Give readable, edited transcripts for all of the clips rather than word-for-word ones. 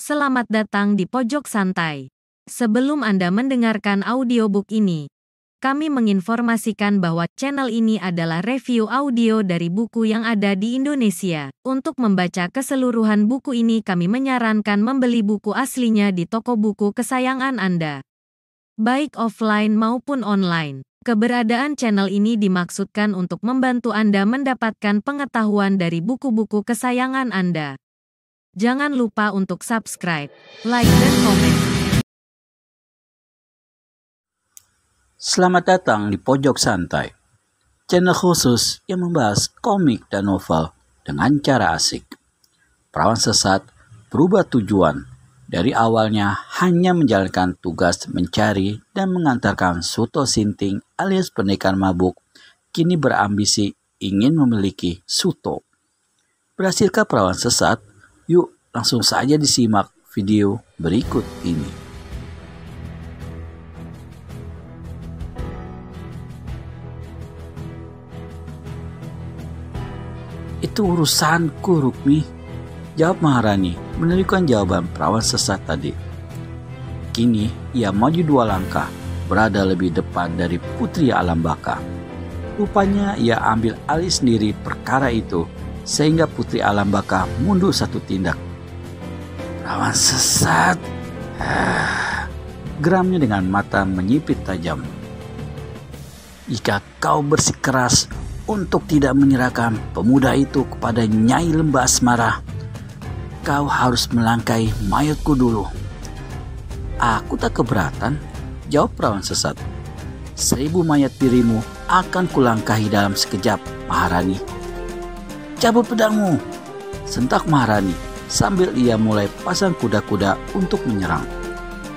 Selamat datang di Pojok Santai. Sebelum Anda mendengarkan audiobook ini, kami menginformasikan bahwa channel ini adalah review audio dari buku yang ada di Indonesia. Untuk membaca keseluruhan buku ini, kami menyarankan membeli buku aslinya di toko buku kesayangan Anda, baik offline maupun online. Keberadaan channel ini dimaksudkan untuk membantu Anda mendapatkan pengetahuan dari buku-buku kesayangan Anda. Jangan lupa untuk subscribe, like, dan komen. Selamat datang di Pojok Santai, channel khusus yang membahas komik dan novel dengan cara asik. Perawan sesat berubah tujuan. Dari awalnya hanya menjalankan tugas mencari dan mengantarkan Suto Sinting alias pendekar mabuk, kini berambisi ingin memiliki Suto. Berhasilkah perawan sesat? Yuk langsung saja disimak video berikut ini. Itu urusanku, Rukmi, jawab Maharani menunjukkan jawaban perawan sesat tadi. Kini ia maju 2 langkah, berada lebih depan dari Putri Alam Baka. Rupanya ia ambil alih sendiri perkara itu, sehingga Putri Alam Baka mundur 1 tindak. Perawan sesat, geramnya dengan mata menyipit tajam. Jika kau bersikeras untuk tidak menyerahkan pemuda itu kepada Nyai Lembah Asmara, kau harus melangkai mayatku dulu. Aku tak keberatan, jawab perawan sesat. 1000 mayat dirimu akan kulangkahi dalam sekejap, Maharani. Cabut pedangmu, sentak Maharani sambil ia mulai pasang kuda-kuda untuk menyerang.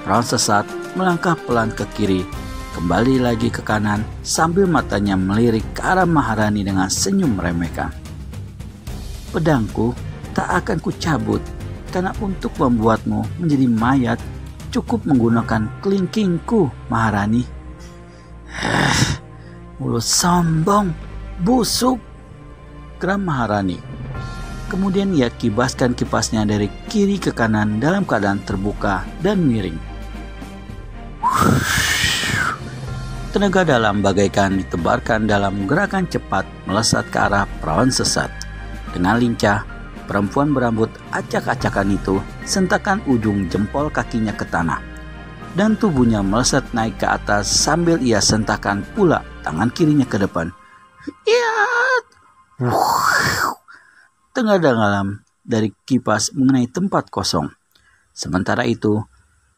Perawan sesat melangkah pelan ke kiri, kembali lagi ke kanan sambil matanya melirik ke arah Maharani dengan senyum meremehkan. Pedangku tak akan kucabut, karena untuk membuatmu menjadi mayat cukup menggunakan kelingkingku, Maharani. Mulut sombong, busuk, geram Maharani. Kemudian ia kibaskan kipasnya dari kiri ke kanan dalam keadaan terbuka dan miring. Tenaga dalam bagaikan ditebarkan dalam gerakan cepat melesat ke arah perawan sesat. Dengan lincah, perempuan berambut acak-acakan itu sentakkan ujung jempol kakinya ke tanah, dan tubuhnya melesat naik ke atas sambil ia sentakkan pula tangan kirinya ke depan. Tenaga dalam dari kipas mengenai tempat kosong. Sementara itu,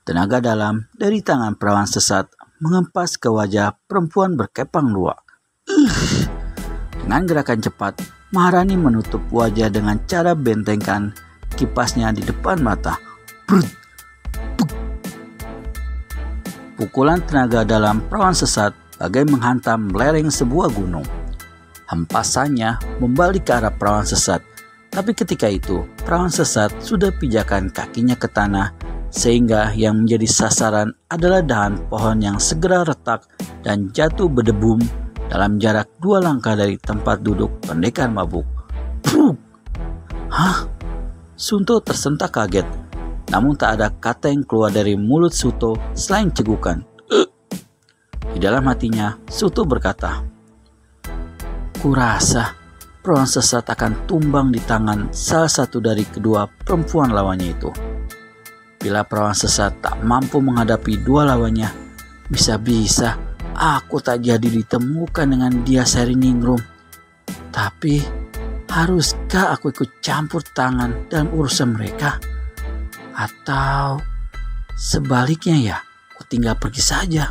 tenaga dalam dari tangan perawan sesat mengempas ke wajah perempuan berkepang 2. Dengan gerakan cepat, Maharani menutup wajah dengan cara bentengkan kipasnya di depan mata. Pukulan tenaga dalam perawan sesat bagai menghantam lereng sebuah gunung. Hempasannya membalik ke arah perawan sesat, tapi ketika itu perawan sesat sudah pijakan kakinya ke tanah, sehingga yang menjadi sasaran adalah dahan pohon yang segera retak dan jatuh berdebum dalam jarak 2 langkah dari tempat duduk pendekar mabuk. Hah? Suto tersentak kaget, namun tak ada kata yang keluar dari mulut Suto selain cegukan. Di dalam hatinya, Suto berkata, "Kurasa perawan sesat akan tumbang di tangan salah satu dari kedua perempuan lawannya itu. Bila perawan sesat tak mampu menghadapi 2 lawannya, bisa-bisa aku tak jadi ditemukan dengan dia Seriningrum. Tapi, haruskah aku ikut campur tangan dalam urusan mereka? Atau sebaliknya ya, aku tinggal pergi saja."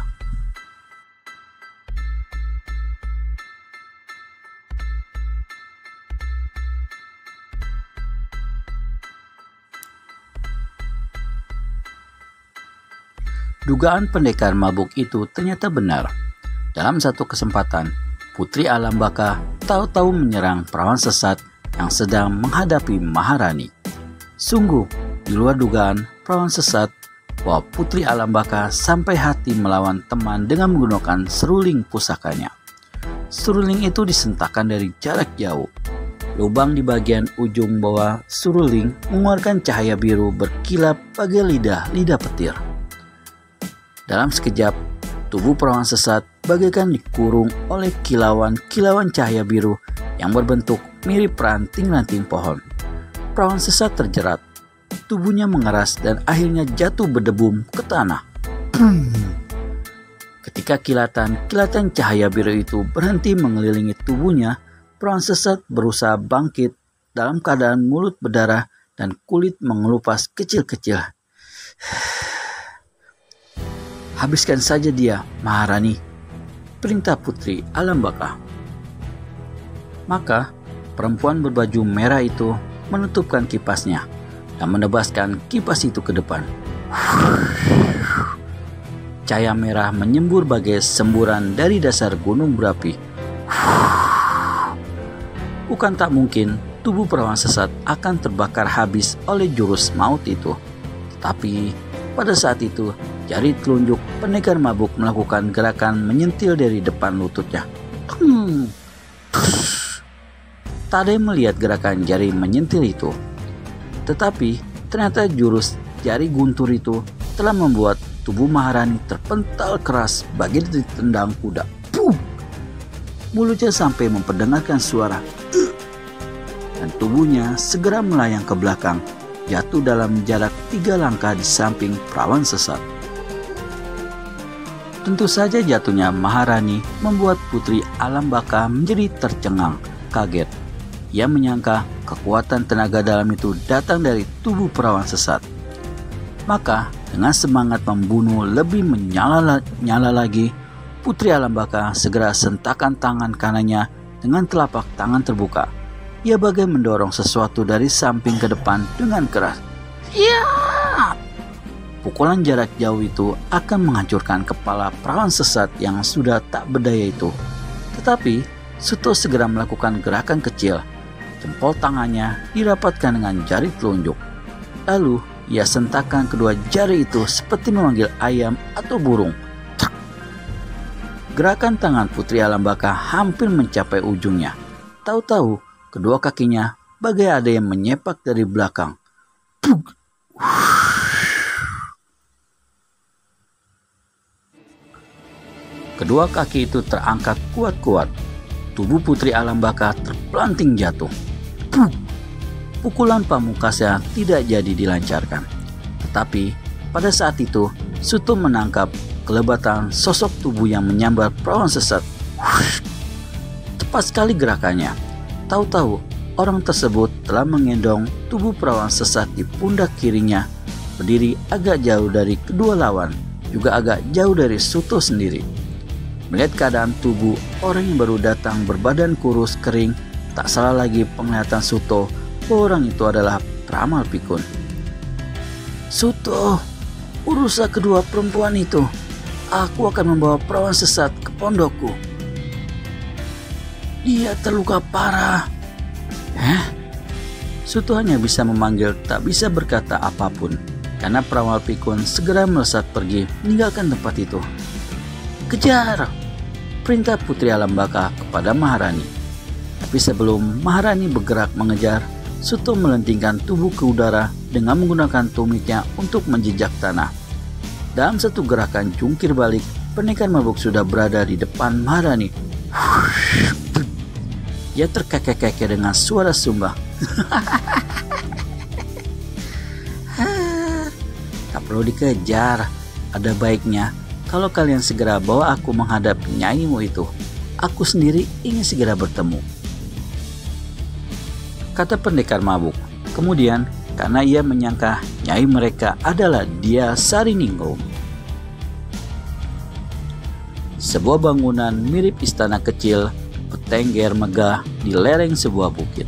Dugaan pendekar mabuk itu ternyata benar. Dalam satu kesempatan, Putri Alam Baka tahu-tahu menyerang perawan sesat yang sedang menghadapi Maharani. Sungguh, di luar dugaan perawan sesat bahwa Putri Alam Baka sampai hati melawan teman dengan menggunakan seruling pusakanya. Seruling itu disentakkan dari jarak jauh. Lubang di bagian ujung bawah suruling mengeluarkan cahaya biru berkilap bagai lidah petir. Dalam sekejap, tubuh perawan sesat bagaikan dikurung oleh kilauan cahaya biru yang berbentuk mirip ranting-ranting pohon. Perawan sesat terjerat, tubuhnya mengeras dan akhirnya jatuh berdebum ke tanah. Ketika kilatan cahaya biru itu berhenti mengelilingi tubuhnya, perawan sesat berusaha bangkit dalam keadaan mulut berdarah dan kulit mengelupas kecil-kecil. Habiskan saja dia, Maharani, perintah Putri Alambaka. Maka perempuan berbaju merah itu menutupkan kipasnya dan menebaskan kipas itu ke depan. Cahaya merah menyembur bagai semburan dari dasar gunung berapi. Bukan tak mungkin tubuh perawan sesat akan terbakar habis oleh jurus maut itu. Tetapi pada saat itu jari telunjuk pendekar mabuk melakukan gerakan menyentil dari depan lututnya. Tak ada yang melihat gerakan jari menyentil itu. Tetapi ternyata jurus jari guntur itu telah membuat tubuh Maharani terpental keras bagai ditendang kuda. Mulutnya sampai memperdengarkan suara dan tubuhnya segera melayang ke belakang, jatuh dalam jarak 3 langkah di samping perawan sesat. Tentu saja jatuhnya Maharani membuat Putri Alambaka menjadi tercengang, kaget. Ia menyangka kekuatan tenaga dalam itu datang dari tubuh perawan sesat. Maka dengan semangat membunuh lebih menyala lagi, Putri Alambaka segera sentakkan tangan kanannya dengan telapak tangan terbuka. Ia bagai mendorong sesuatu dari samping ke depan dengan keras. Ya! Pukulan jarak jauh itu akan menghancurkan kepala perawan sesat yang sudah tak berdaya itu. Tetapi Suto segera melakukan gerakan kecil. Jempol tangannya dirapatkan dengan jari telunjuk. Lalu ia sentakkan kedua jari itu seperti memanggil ayam atau burung. Gerakan tangan Putri Alambaka hampir mencapai ujungnya. Tahu-tahu kedua kakinya bagai ada yang menyepak dari belakang. Kedua kaki itu terangkat kuat-kuat. Tubuh Putri Alambaka terpelanting jatuh. Pukulan pamungkasnya tidak jadi dilancarkan. Tetapi pada saat itu Suto menangkap kelebatan sosok tubuh yang menyambar perawan sesat. Cepat sekali gerakannya. Tahu-tahu orang tersebut telah menggendong tubuh perawan sesat di pundak kirinya, berdiri agak jauh dari kedua lawan, juga agak jauh dari Suto sendiri. Melihat keadaan tubuh orang yang baru datang berbadan kurus kering, tak salah lagi penglihatan Suto bahwa orang itu adalah peramal pikun. Suto, uruslah kedua perempuan itu. Aku akan membawa perawan sesat ke pondokku. Dia terluka parah. Suto hanya bisa memanggil, tak bisa berkata apapun, karena peramal pikun segera melesat pergi meninggalkan tempat itu. Kejar! Perintah Putri Alambaka kepada Maharani. Tapi sebelum Maharani bergerak mengejar, Suto melentingkan tubuh ke udara dengan menggunakan tumitnya untuk menjejak tanah. Dalam satu gerakan jungkir balik, pendekar mabuk sudah berada di depan Maharani. Ia terkekeh-kekeh dengan suara sumbang. Tak perlu dikejar. Ada baiknya kalau kalian segera bawa aku menghadap nyaimu itu. Aku sendiri ingin segera bertemu, kata pendekar mabuk. Kemudian karena ia menyangka nyai mereka adalah dia Sariningrum, sebuah bangunan mirip istana kecil bertengger megah di lereng sebuah bukit.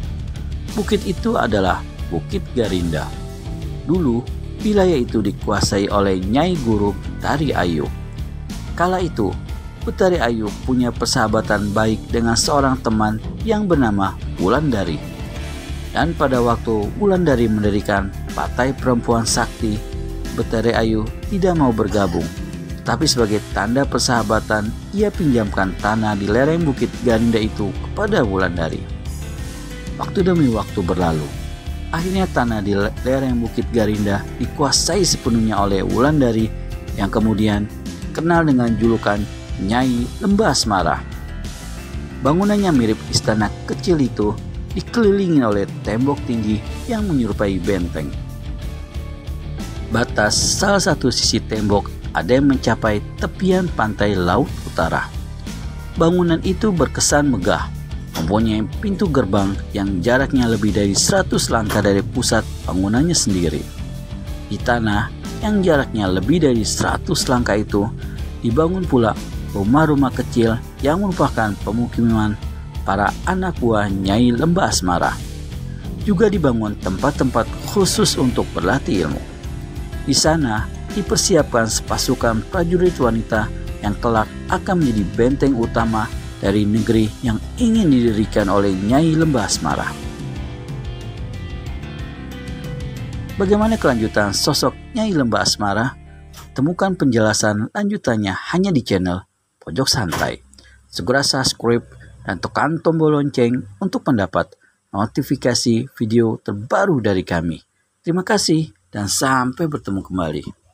Bukit itu adalah Bukit Garinda. Dulu wilayah itu dikuasai oleh Nyai Guru Betari Ayu. Kala itu Betari Ayu punya persahabatan baik dengan seorang teman yang bernama Wulandari. Dan pada waktu Wulandari mendirikan Partai Perempuan Sakti, Betari Ayu tidak mau bergabung. Tapi sebagai tanda persahabatan, ia pinjamkan tanah di lereng Bukit Garinda itu kepada Wulandari. Waktu demi waktu berlalu. Akhirnya tanah di lereng Bukit Garinda dikuasai sepenuhnya oleh Wulandari yang kemudian kenal dengan julukan Nyai Lembah Asmara. Bangunannya mirip istana kecil itu dikelilingi oleh tembok tinggi yang menyerupai benteng. Batas salah satu sisi tembok ada yang mencapai tepian pantai laut utara. Bangunan itu berkesan megah, mempunyai pintu gerbang yang jaraknya lebih dari 100 langkah dari pusat bangunannya sendiri. Di tanah yang jaraknya lebih dari 100 langkah itu, dibangun pula rumah-rumah kecil yang merupakan pemukiman para anak buah Nyai Lembah Asmara. Juga dibangun tempat-tempat khusus untuk berlatih ilmu. Di sana dipersiapkan pasukan prajurit wanita yang kelak akan menjadi benteng utama dari negeri yang ingin didirikan oleh Nyai Lembah Asmara. Bagaimana kelanjutan sosok Nyai Lembah Asmara? Temukan penjelasan lanjutannya hanya di channel Pojok Santai. Segera subscribe dan tekan tombol lonceng untuk mendapat notifikasi video terbaru dari kami. Terima kasih dan sampai bertemu kembali.